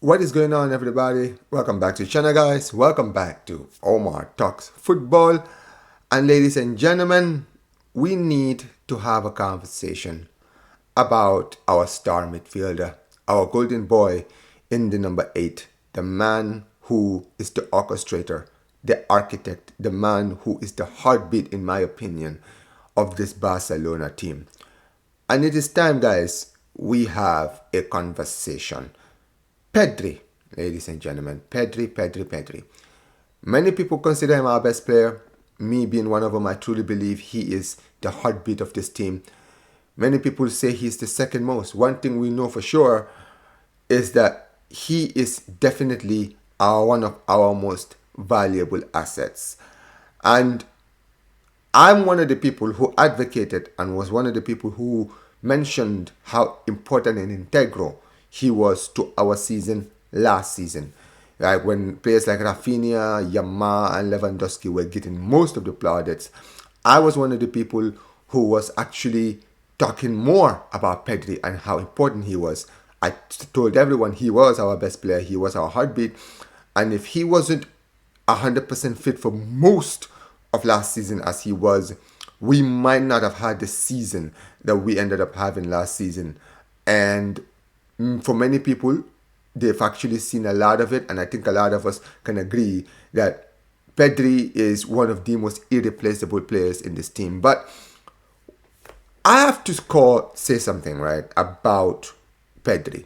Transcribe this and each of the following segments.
What is going on, everybody? Welcome back to the channel, guys. Welcome back to Omar Talks Football. And ladies and gentlemen, we need to have a conversation about our star midfielder, our golden boy in the number 8, the man who is the orchestrator, the architect, the man who is the heartbeat, in my opinion, of this Barcelona team. And it is time, guys, we have a conversation. Pedri, ladies and gentlemen, Pedri. Many people consider him our best player. Me being one of them, I truly believe he is the heartbeat of this team. Many people say he's the second most. One thing we know for sure is that he is definitely one of our most valuable assets. And I'm one of the people who advocated and was one of the people who mentioned how important and integral he was to our season last season. Like when players like Rafinha, Yamal, and Lewandowski were getting most of the plaudits, I was one of the people who was actually talking more about Pedri and how important he was. I told everyone he was our best player, he was our heartbeat, and if he wasn't 100% fit for most of last season as he was, we might not have had the season that we ended up having last season. And for many people, they've actually seen a lot of it, and I think a lot of us can agree that Pedri is one of the most irreplaceable players in this team. But I have to say something, right, about Pedri.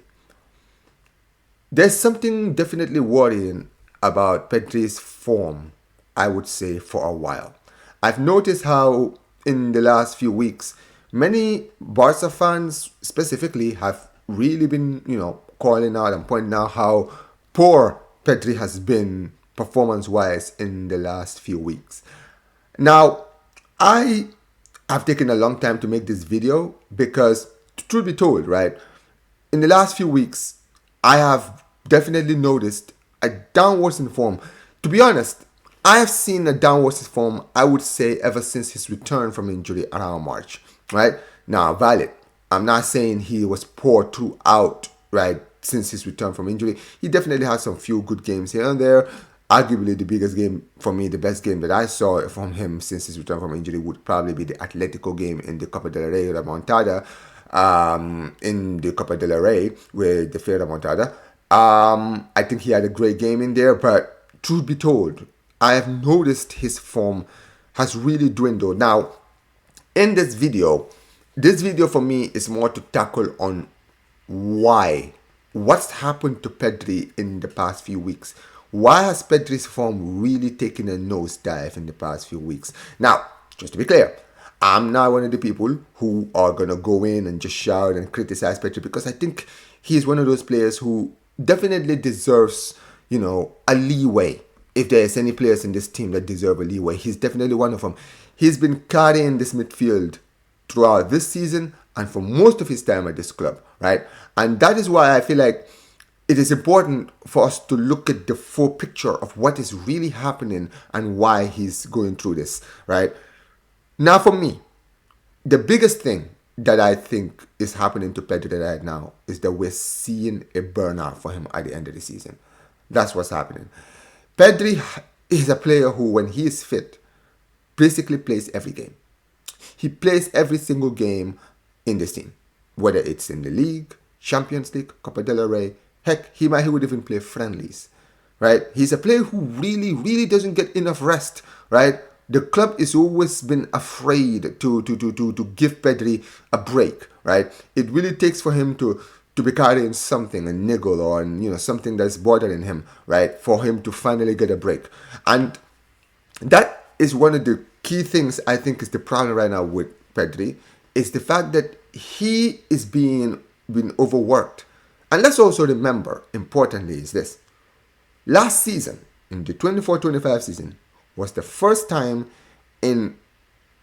There's something definitely worrying about Pedri's form, I would say, for a while. I've noticed how in the last few weeks, many Barca fans specifically have really been, calling out and pointing out how poor Pedri has been performance-wise in the last few weeks. Now, I have taken a long time to make this video because, truth be told, right, in the last few weeks, I have definitely noticed a downwards in form. To be honest, I have seen a downwards in form, I would say, ever since his return from injury around March, right? Now, valid. I'm not saying he was poor throughout, right, since his return from injury. He definitely had some few good games here and there. Arguably the biggest game for me, the best game that I saw from him since his return from injury would probably be the Atletico game in the Copa del Rey remontada, in the Copa del Rey with the fair remontada. I think he had a great game in there, but truth be told, I have noticed his form has really dwindled. Now, in this video for me is more to tackle on what's happened to Pedri in the past few weeks. Why has Pedri's form really taken a nosedive in the past few weeks? Now, just to be clear, I'm not one of the people who are going to go in and just shout and criticize Pedri, because I think he's one of those players who definitely deserves, a leeway. If there's any players in this team that deserve a leeway, he's definitely one of them. He's been carrying this midfield throughout this season and for most of his time at this club, right? And that is why I feel like it is important for us to look at the full picture of what is really happening and why he's going through this, right? Now, for me, the biggest thing that I think is happening to Pedri right now is that we're seeing a burnout for him at the end of the season. That's what's happening. Pedri is a player who, when he is fit, basically plays every game. He plays every single game in this team, whether it's in the league, Champions League, Copa del Rey. Heck, he would even play friendlies, right? He's a player who really doesn't get enough rest, right? The club has always been afraid to give Pedri a break, right? It really takes for him to be carrying something, a niggle or something that's bothering him, right? For him to finally get a break. And that is one of the key things I think is the problem right now with Pedri, is the fact that he is being overworked. And let's also remember, importantly, is this. Last season, in the 24-25 season, was the first time in,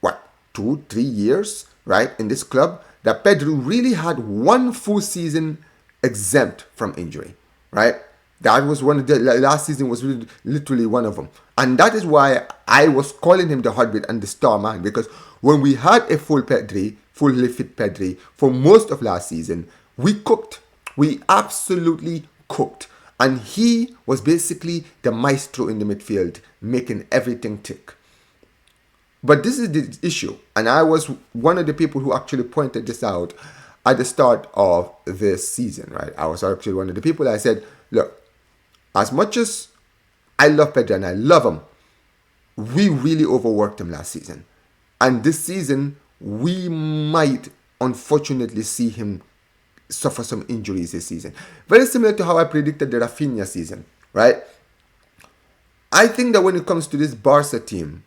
2-3 years, right, in this club, that Pedri really had one full season exempt from injury, right? That was one of the last season was really, literally one of them. And that is why I was calling him the heartbeat and the star man, because when we had a fully fit Pedri for most of last season, we cooked. We absolutely cooked. And he was basically the maestro in the midfield, making everything tick. But this is the issue, and I was one of the people who actually pointed this out at the start of this season, right? I was actually one of the people that said, look, as much as I love Pedri and I love him, we really overworked him last season. And this season, we might unfortunately see him suffer some injuries this season. Very similar to how I predicted the Rafinha season, right? I think that when it comes to this Barca team,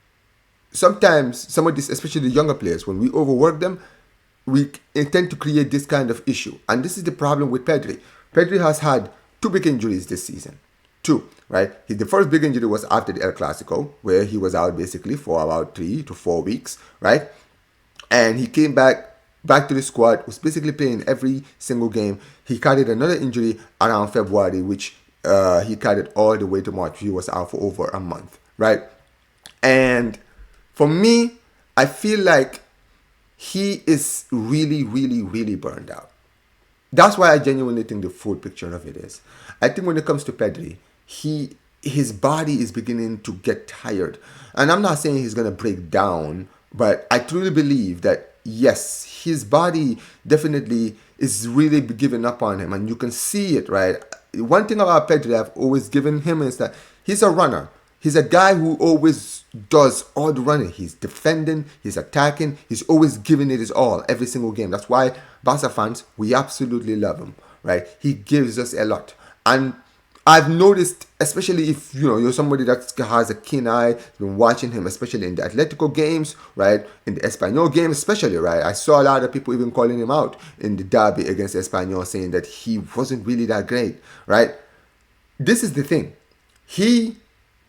sometimes some of this, especially the younger players, when we overwork them, we intend to create this kind of issue. And this is the problem with Pedri. Pedri has had 2 big injuries this season. 2, right? The first big injury was after the El Clasico, where he was out basically for about 3 to 4 weeks, right? And he came back to the squad, was basically playing every single game. He carried another injury around February, which he carried all the way to March. He was out for over a month, right? And for me, I feel like he is really, really, really burned out. That's why I genuinely think the full picture of it is. I think when it comes to Pedri, his body is beginning to get tired. And I'm not saying he's going to break down, but I truly believe that, yes, his body definitely is really giving up on him. And you can see it, right? One thing about Pedri I've always given him is that he's a runner. He's a guy who always does all the running. He's defending, he's attacking, he's always giving it his all every single game. That's why Barca fans, we absolutely love him, right? He gives us a lot. And I've noticed, especially if you're somebody that has a keen eye, been watching him, especially in the Atletico games, right? In the Espanyol games, especially, right? I saw a lot of people even calling him out in the derby against Espanyol, saying that he wasn't really that great, right? This is the thing.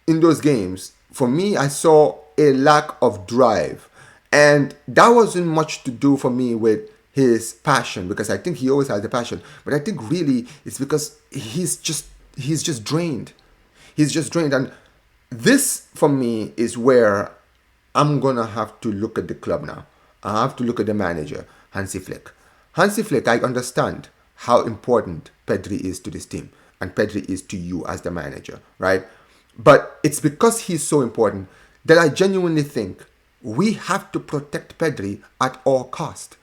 In those games, for me, I saw a lack of drive. And that wasn't much to do for me with his passion, because I think he always has the passion. But I think really it's because he's just drained. He's just drained. And this, for me, is where I'm going to have to look at the club now. I have to look at the manager, Hansi Flick. Hansi Flick, I understand how important Pedri is to this team. And Pedri is to you as the manager, right? But it's because he's so important that I genuinely think we have to protect Pedri at all cost.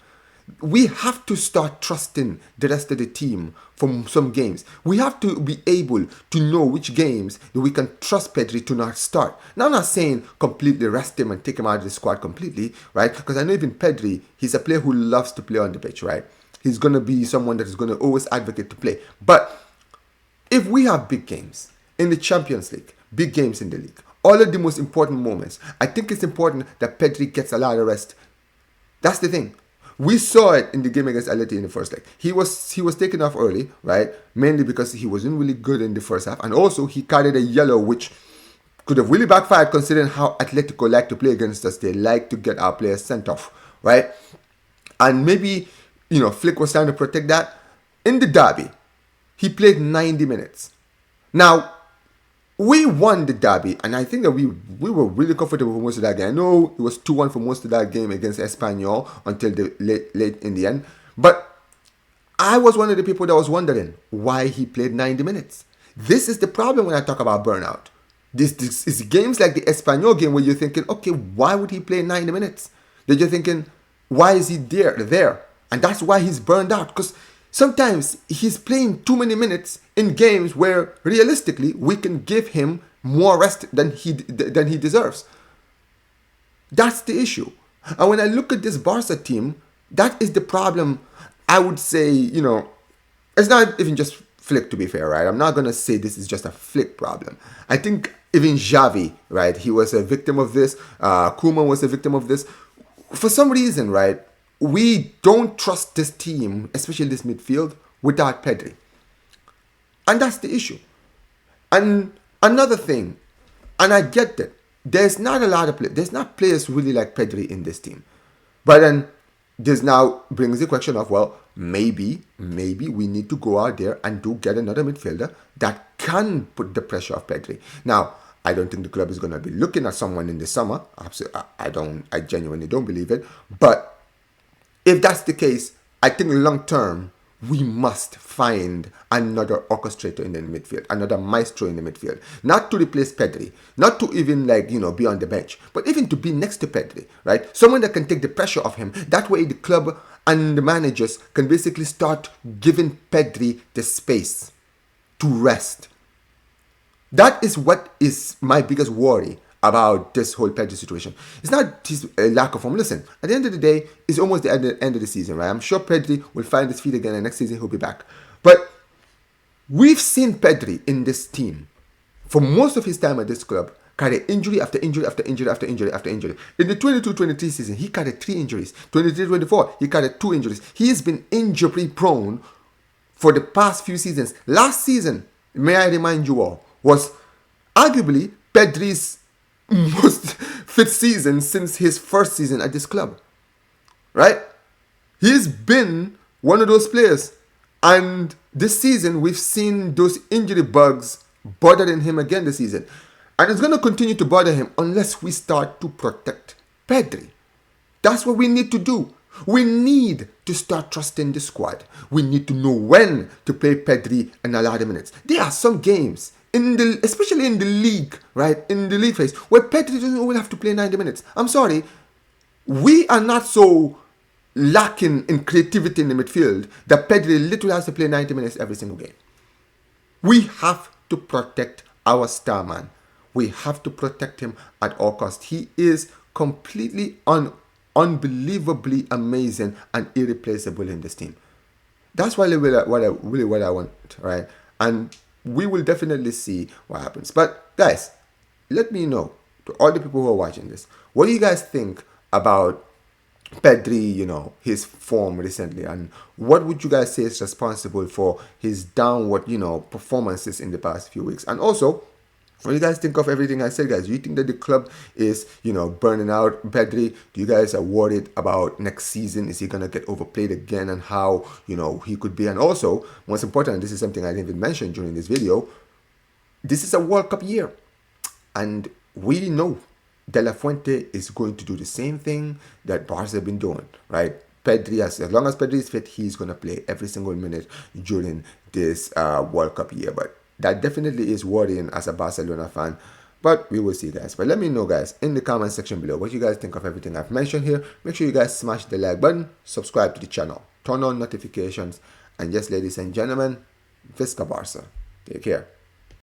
We have to start trusting the rest of the team from some games. We have to be able to know which games that we can trust Pedri to not start. Now, I'm not saying completely rest him and take him out of the squad completely, right? Because I know even Pedri, he's a player who loves to play on the pitch, right? He's going to be someone that is going to always advocate to play. But if we have big games in the Champions League, big games in the league, all of the most important moments, I think it's important that Pedri gets a lot of rest. That's the thing. We saw it in the game against Atleti in the first leg. He was taken off early, right? Mainly because he wasn't really good in the first half. And also, he carried a yellow, which could have really backfired considering how Atletico like to play against us. They like to get our players sent off, right? And maybe, Flick was trying to protect that. In the derby, he played 90 minutes. Now, we won the derby, and I think that we were really comfortable for most of that game. I know it was 2-1 for most of that game against Espanyol until the late in the end. But I was one of the people that was wondering why he played 90 minutes. This is the problem when I talk about burnout. This is games like the Espanyol game where you're thinking, okay, why would he play 90 minutes? Then you're thinking, why is he there? And that's why he's burned out, because sometimes he's playing too many minutes in games where realistically we can give him more rest than he deserves. That's the issue. And when I look at this Barca team, that is the problem. I would say, it's not even just Flick, to be fair, right? I'm not going to say this is just a Flick problem. I think even Xavi, right? He was a victim of this. Koeman was a victim of this. For some reason, right? We don't trust this team, especially this midfield, without Pedri. And that's the issue. And another thing, and I get that, there's not a lot of players, there's not players really like Pedri in this team. But then this now brings the question of, well, maybe we need to go out there and get another midfielder that can put the pressure of Pedri. Now, I don't think the club is going to be looking at someone in the summer. I genuinely don't believe it. But if that's the case, I think long term, we must find another orchestrator in the midfield, another maestro in the midfield. Not to replace Pedri, not to even be on the bench, but even to be next to Pedri, right? Someone that can take the pressure off him. That way the club and the managers can basically start giving Pedri the space to rest. That is what is my biggest worry about this whole Pedri situation. It's not his lack of form. Listen, at the end of the day, it's almost the end of the season, right? I'm sure Pedri will find his feet again, and next season he'll be back. But we've seen Pedri in this team for most of his time at this club carry injury after injury after injury after injury after injury. In the 22-23 season, he carried 3 injuries. 23-24, he carried 2 injuries. He has been injury prone for the past few seasons. Last season, may I remind you all, was arguably Pedri's most fit season since his first season at this club, right? He's been one of those players, and this season we've seen those injury bugs bothering him again this season, and it's going to continue to bother him unless we start to protect Pedri. That's what we need to do. We need to start trusting the squad. We need to know when to play Pedri and allow the minutes. There are some games, especially in the league, right? In the league phase, where Pedri doesn't even have to play 90 minutes. I'm sorry. We are not so lacking in creativity in the midfield that Pedri literally has to play 90 minutes every single game. We have to protect our star man. We have to protect him at all costs. He is completely unbelievably amazing and irreplaceable in this team. That's really what I want, right? And we will definitely see what happens. But guys, let me know, to all the people who are watching this, what do you guys think about Pedri, his form recently, and what would you guys say is responsible for his downward, performances in the past few weeks? And also, what do you guys think of everything I said, guys? Do you think that the club is, burning out Pedri? Do you guys are worried about next season? Is he going to get overplayed again, and how, he could be? And also, most important, this is something I didn't even mention during this video, this is a World Cup year. And we know De La Fuente is going to do the same thing that Barca have been doing, right? Pedri, as long as Pedri is fit, he's going to play every single minute during this World Cup year. But that definitely is worrying as a Barcelona fan. But we will see, guys. But let me know, guys, in the comment section below what you guys think of everything I've mentioned here. Make sure you guys smash the like button, subscribe to the channel, turn on notifications, and yes, ladies and gentlemen, Visca Barca. Take care.